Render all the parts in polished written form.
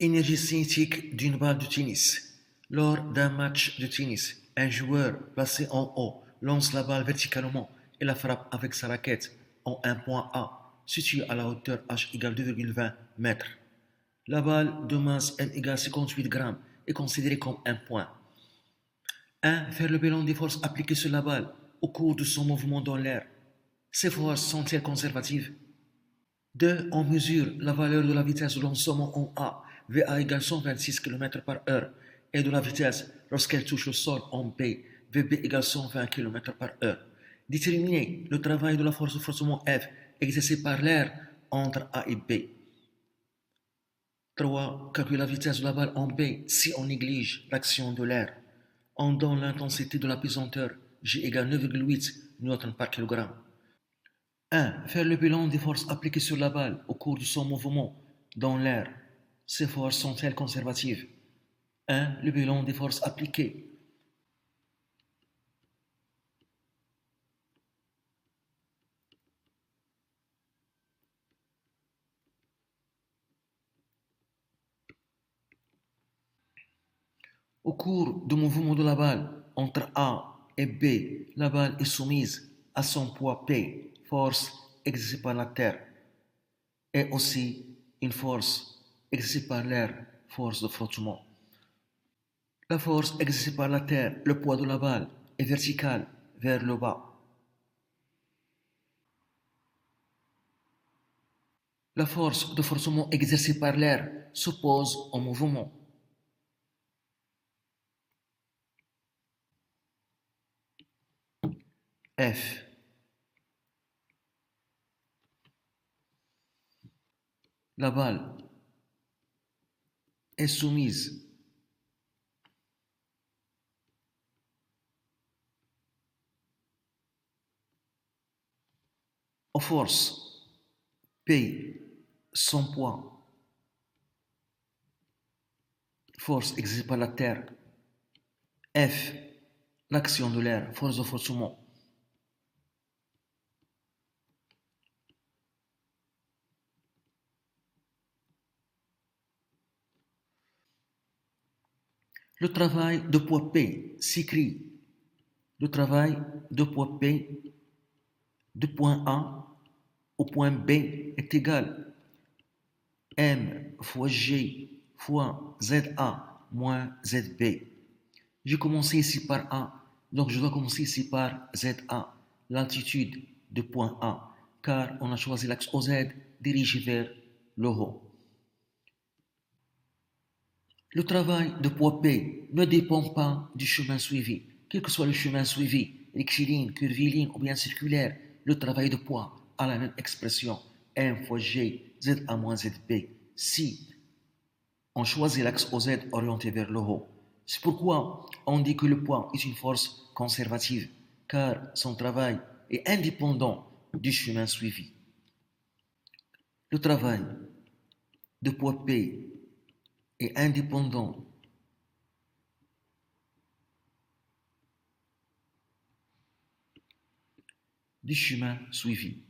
Énergie cinétique d'une balle de tennis. Lors d'un match de tennis, un joueur placé en haut lance la balle verticalement et la frappe avec sa raquette en un point A, situé à la hauteur h égale 2,20 mètres. La balle de masse m égale 58 grammes est considérée comme un point. 1. Faire le bilan des forces appliquées sur la balle au cours de son mouvement dans l'air. Ces forces sont-elles conservatives? 2. On mesure la valeur de la vitesse de lancement en A, VA égale 126 km par heure, et de la vitesse lorsqu'elle touche le sol en B, VB égale 120 km par heure. Déterminer le travail de la force de forcement F exercée par l'air entre A et B. 3. Calculer la vitesse de la balle en B si on néglige l'action de l'air. On donne l'intensité de la pesanteur, G égale 9,8 N par kg. 1. Faire le bilan des forces appliquées sur la balle au cours de son mouvement dans l'air. Ces forces sont-elles conservatives? 1. Le bilan des forces appliquées. Au cours du mouvement de la balle entre A et B, la balle est soumise à son poids P, force exercée par la Terre, et aussi une force exercée par l'air, force de frottement. La force exercée par la Terre, le poids de la balle, est vertical vers le bas. La force de forcement exercée par l'air s'oppose au mouvement. F. La balle est soumise aux forces P, son poids, force exercée par la Terre, F, l'action de l'air, force de forcement. Le travail de poids P s'écrit. Le travail de poids P de point A au point B est égal M fois G fois ZA moins ZB. J'ai commencé ici par A, donc je dois commencer ici par ZA, l'altitude de point A, car on a choisi l'axe OZ dirigé vers le haut. Le travail de poids P ne dépend pas du chemin suivi. Quel que soit le chemin suivi, rectiligne, curviligne ou bien circulaire, le travail de poids a la même expression M fois G, ZA moins ZB, si on choisit l'axe OZ orienté vers le haut. C'est pourquoi on dit que le poids est une force conservative, car son travail est indépendant du chemin suivi. Le travail de poids P est indépendant du chemin suivi.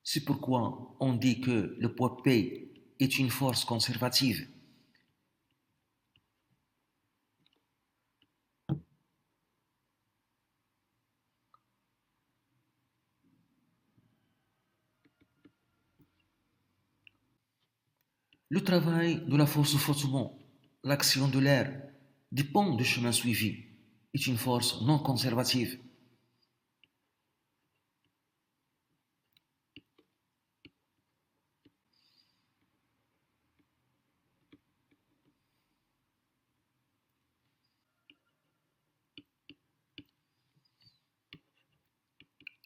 C'est pourquoi on dit que le poids P est une force conservative. Le travail de la force de frottement, l'action de l'air, dépend du chemin suivi, est une force non conservative.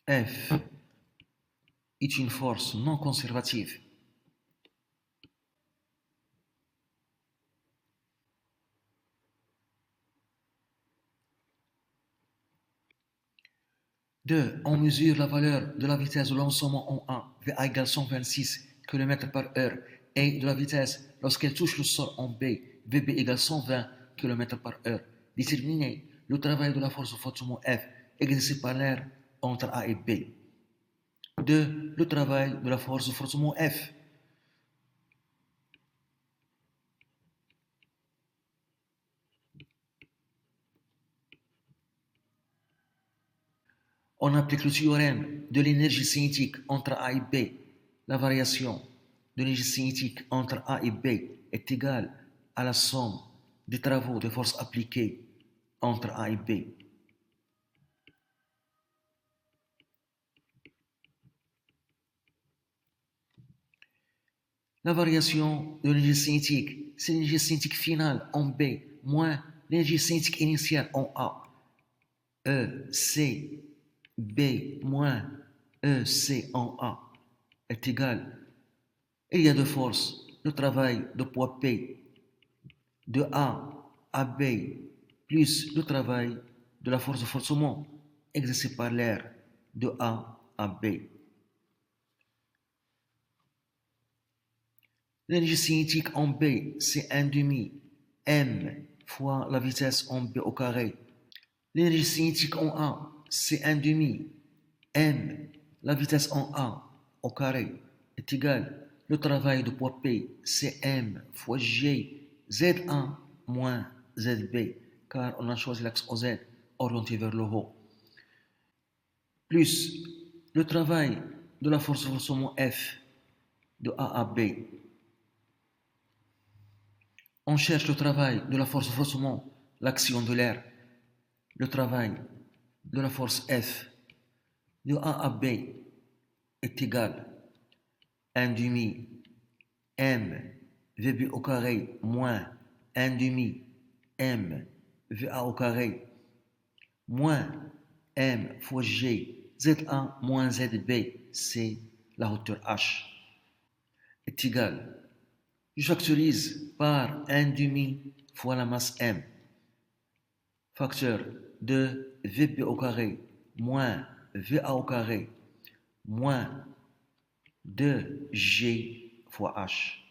F est une force non conservative. Deux, on mesure la valeur de la vitesse de lancement en A, VA égale 126 km par heure, et de la vitesse lorsqu'elle touche le sol en B, VB égale 120 km par heure. Déterminer le travail de la force de frottement F exercée par l'air entre A et B. de le travail de la force de forcement F. On applique le théorème de l'énergie cinétique entre A et B. La variation de l'énergie cinétique entre A et B est égale à la somme des travaux de force appliquées entre A et B. La variation de l'énergie cinétique, c'est l'énergie cinétique finale en B moins l'énergie cinétique initiale en A. E, C, B moins E, C en A est égal. Il y a deux forces. Le travail de poids P de A à B plus le travail de la force de forcement exercée par l'air de A à B. L'énergie cinétique en B, c'est 1 demi m fois la vitesse en B au carré. L'énergie cinétique en A, c'est 1 demi m, la vitesse en A au carré est égal. Le travail de poids P, c'est m fois g, Z1 moins ZB, car on a choisi l'axe OZ orienté vers le haut, plus le travail de la force de forcement F de A à B. On cherche le travail de la force de forcement, l'action de l'air. Le travail de la force F de A à B est égal à 1 demi m VB au carré moins 1 demi m VA au carré moins m fois g Z1 moins ZB, c'est la hauteur h, est égal. Je factorise par 1 demi fois la masse m. Facteur de VB au carré moins VA au carré moins 2G fois H.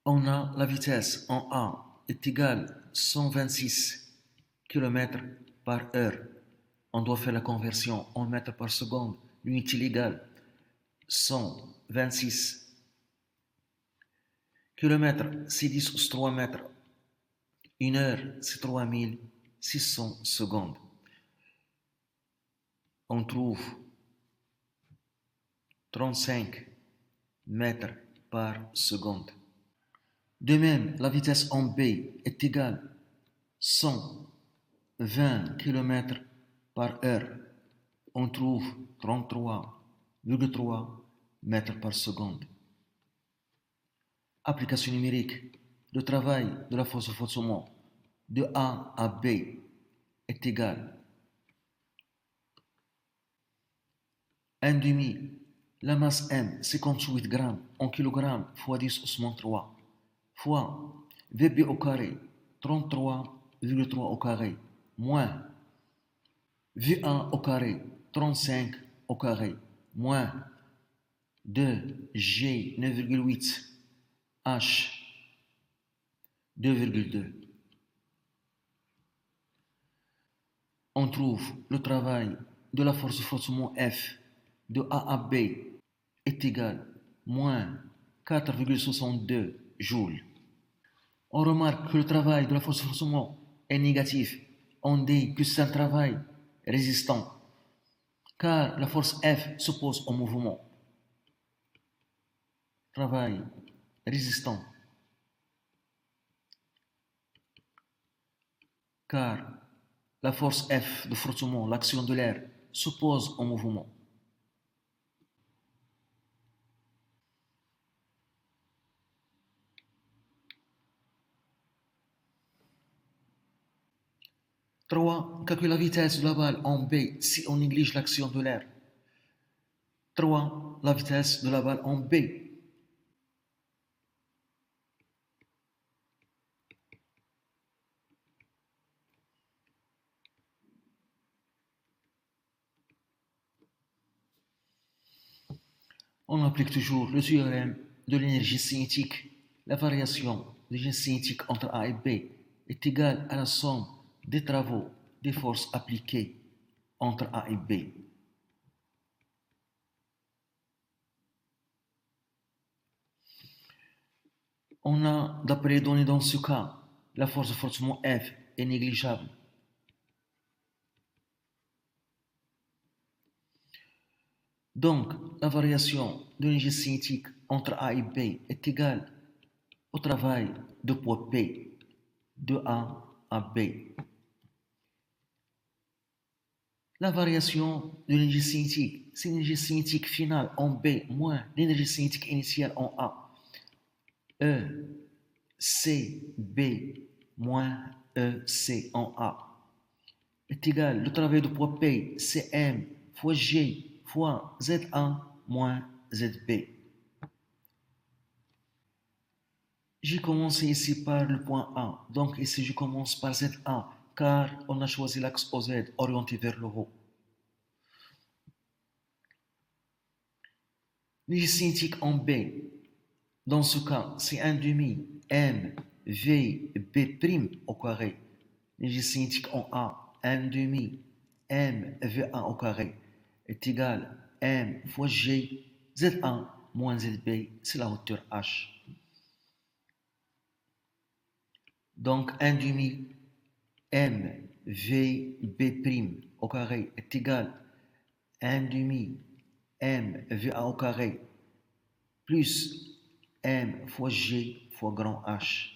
On a la vitesse en A est égale à 126 km par heure. On doit faire la conversion en mètres par seconde. L'unité légale, 126 km, c'est 10 ou 3 mètres. Une heure, c'est 3600 secondes. On trouve 35 mètres par seconde. De même, la vitesse en B est égale à 120 km par heure. On trouve 33,3 mètres par seconde. Application numérique. Le travail de la force de forcement de A à B est égal à 1 demi. La masse M, 58 grammes en kilogrammes fois 10 au 3 fois VB au carré, 33,3 au carré, moins V1 au carré, 35 au carré, moins 2G, 9,8, H, 2,2. On trouve le travail de la force de forcement F de A à B est égal à moins 4,62 joules. On remarque que le travail de la force de forcement est négatif. On dit que c'est un travail résistant, car la force F s'oppose au mouvement. Travail résistant, car la force F de forcement, l'action de l'air, s'oppose au mouvement. Trois, calcule la vitesse de la balle en B si on néglige l'action de l'air. 3. La vitesse de la balle en B. On applique toujours le théorème de l'énergie cinétique. La variation de l'énergie cinétique entre A et B est égale à la somme des travaux des forces appliquées entre A et B. On a, d'après les données dans ce cas, la force de frottement F est négligeable. Donc, la variation de l'énergie cinétique entre A et B est égale au travail de poids P de A à B. La variation de l'énergie cinétique, c'est l'énergie cinétique finale en B moins l'énergie cinétique initiale en A. E, C, B moins E, C en A est égal, le travail de poids P, Cm fois G fois ZA moins ZB. J'ai commencé ici par le point A, donc ici je commence par ZA, car on a choisi l'axe OZ orienté vers le haut. L'énergie cinétique en B, dans ce cas, c'est 1 demi M V B' au carré. L'énergie cinétique en A, 1 demi M VA au carré est égal M fois G ZA moins ZB, c'est la hauteur H. Donc 1 demi M V B' au carré est égal 1 demi M VA au carré plus M fois G fois grand H.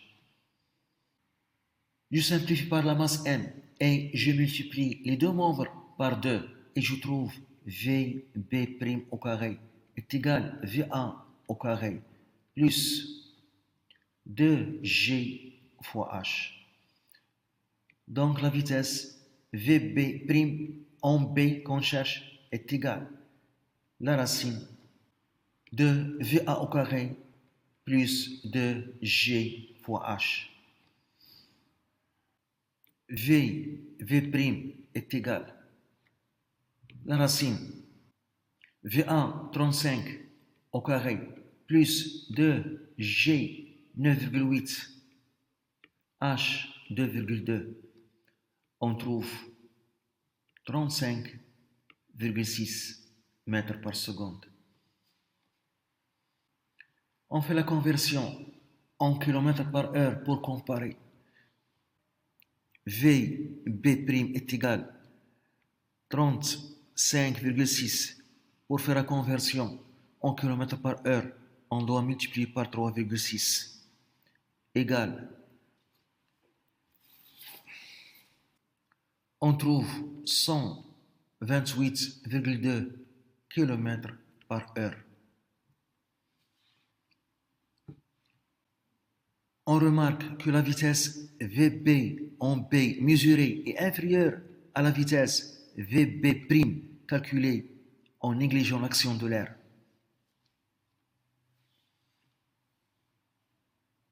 Je simplifie par la masse M et je multiplie les deux membres par 2 et je trouve VB' au carré est égal VA au carré plus 2G fois H. Donc la vitesse VB' en B qu'on cherche est égale la racine de VA au carré plus de G fois H. V' est égal la racine VA 35 au carré plus de G 9,8 H 2,2. On trouve 35,6 mètres par seconde. On fait la conversion en kilomètres par heure pour comparer. VB' est égal 35,6. Pour faire la conversion en kilomètres par heure, on doit multiplier par 3,6 égale. On trouve 128,2 km par heure. On remarque que la vitesse VB en B mesurée est inférieure à la vitesse VB' calculée en négligeant l'action de l'air.